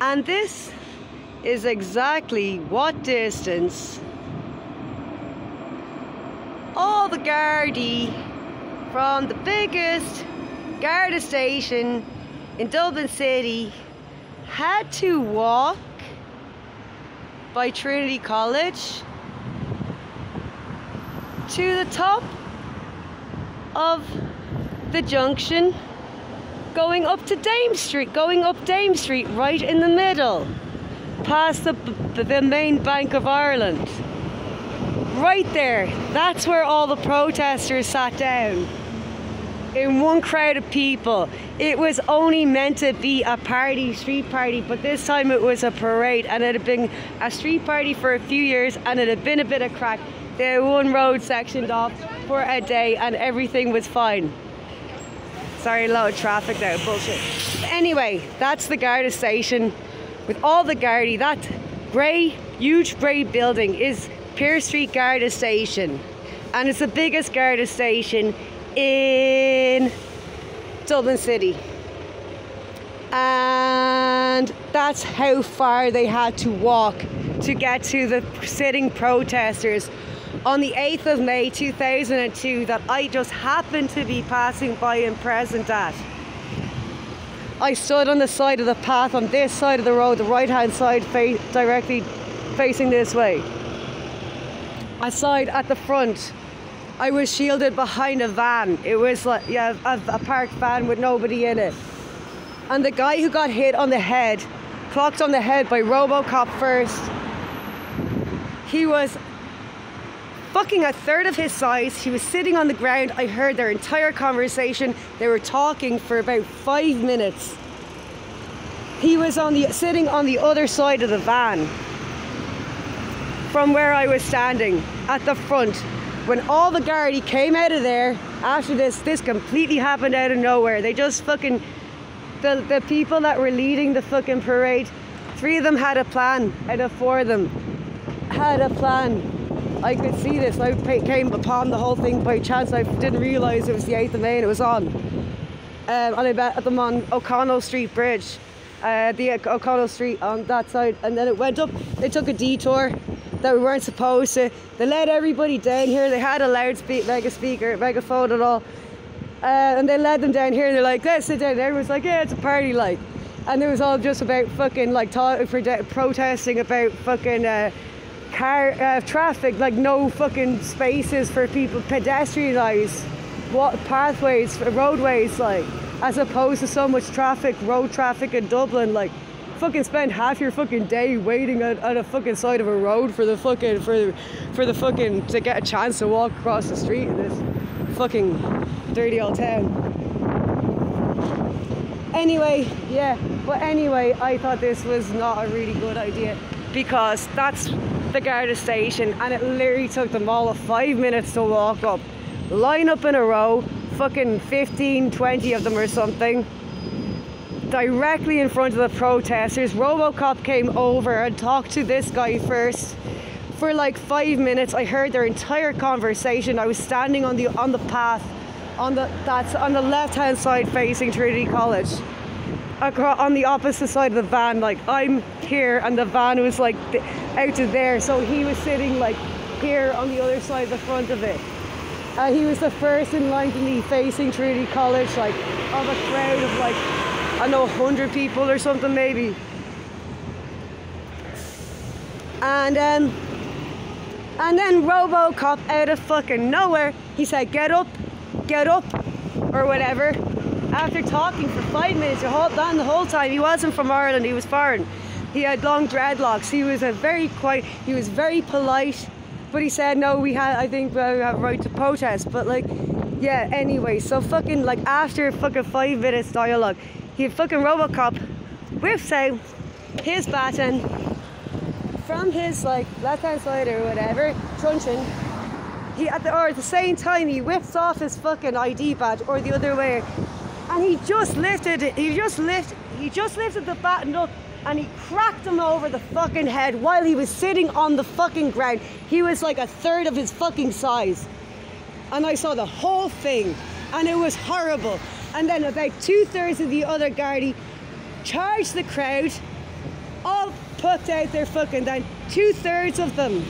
And this is exactly what distance all the Gardaí from the biggest Garda station in Dublin City had to walk by Trinity College to the top of the junction, going up Dame Street right in the middle, past the main Bank of Ireland. Right there, that's where all the protesters sat down, in one crowd of people. It was only meant to be a party, street party, but this time it was a parade, and it had been a street party for a few years, and it had been a bit of crack. They had one road sectioned off for a day and everything was fine. Sorry, a lot of traffic there, bullshit. But anyway, that's the Garda station with all the Gardaí. That grey, huge grey building is Pearse Street Garda Station, and it's the biggest Garda station in Dublin City. And that's how far they had to walk to get to the sitting protesters on the 8th of May 2002 that I just happened to be passing by and present at. I stood on the side of the path on this side of the road, the right hand side, directly facing this way. Aside at the front, I was shielded behind a van. It was like, yeah, a parked van with nobody in it. And the guy who got hit on the head, clocked on the head by RoboCop first, he was fucking a third of his size. He was sitting on the ground. I heard their entire conversation. They were talking for about 5 minutes. He was sitting on the other side of the van from where I was standing at the front. When all the Gardaí came out of there after this completely happened out of nowhere. They just fucking, the people that were leading the fucking parade, 3 of them had a plan out of 4 of them had a plan. I could see this. I came upon the whole thing by chance. I didn't realise it was the 8th of May and it was on. And I met them on O'Connell Street Bridge, the O'Connell Street on that side, and then it went up. They took a detour that we weren't supposed to. They let everybody down here. They had a megaphone and all, and they led them down here. And they're like, "Let's sit down." And everyone's like, "Yeah, it's a party," like, and it was all just about fucking like protesting about fucking traffic, like no fucking spaces for people, pedestrianised pathways, roadways, like, as opposed to so much traffic, road traffic in Dublin, like. Fucking spend half your fucking day waiting at a fucking side of a road for the fucking to get a chance to walk across the street in this fucking dirty old town. Anyway, I thought this was not a really good idea, because that's the Garda station and it literally took them all 5 minutes to walk up, line up in a row, fucking 15, 20 of them or something, directly in front of the protesters. RoboCop came over and talked to this guy first for like 5 minutes. I heard their entire conversation. I was standing on the path that's on the left hand side facing Trinity College, on the opposite side of the van. Like, I'm here and the van was like out to there, so he was sitting like here on the other side of the front of it. He was the first in line to be facing Trinity College, like, of a crowd of like, I know, 100 people or something maybe. And then RoboCop, out of fucking nowhere, he said, get up, or whatever. After talking for 5 minutes, the whole time. He wasn't from Ireland, he was foreign. He had long dreadlocks. He was he was very polite, but he said, no, I think we have a right to protest. But like, yeah, anyway, so fucking like after fucking 5 minutes dialogue, he fucking RoboCop whips out his baton from his like left hand side or whatever, truncheon. At the same time he whips off his fucking ID badge, or the other way, and he just lifted the baton up and he cracked him over the fucking head while he was sitting on the fucking ground. He was like a third of his fucking size, and I saw the whole thing and it was horrible. And then about 2/3 of the other Gardaí charged the crowd all put out their fucking, then 2/3 of them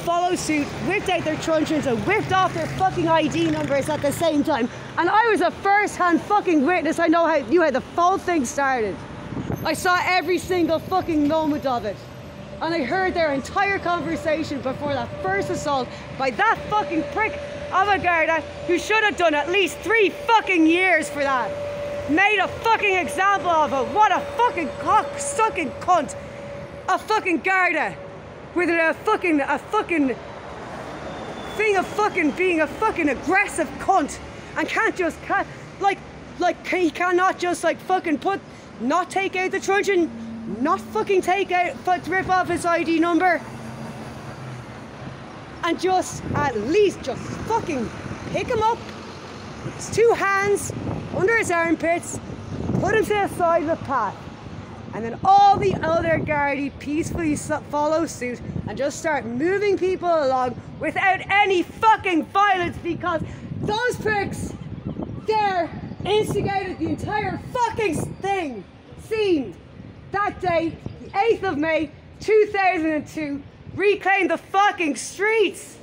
follow suit, whipped out their truncheons and whipped off their fucking ID numbers at the same time. And I was a first-hand fucking witness. I knew how the whole thing started. I saw every single fucking moment of it. And I heard their entire conversation before that first assault by that fucking prick of a Garda who should have done at least 3 fucking years for that. Made a fucking example of it. What a fucking cock-sucking cunt. A fucking Garda with a fucking thing of fucking being a fucking aggressive cunt and he cannot just like fucking not take out the truncheon, not fucking rip off his ID number, and just at least just fucking pick him up, his 2 hands under his armpits, put him to the side of the path, and then all the other Gardaí peacefully follow suit and just start moving people along without any fucking violence, because those pricks there instigated the entire fucking scene that day, the 8th of May 2002, reclaimed the fucking streets.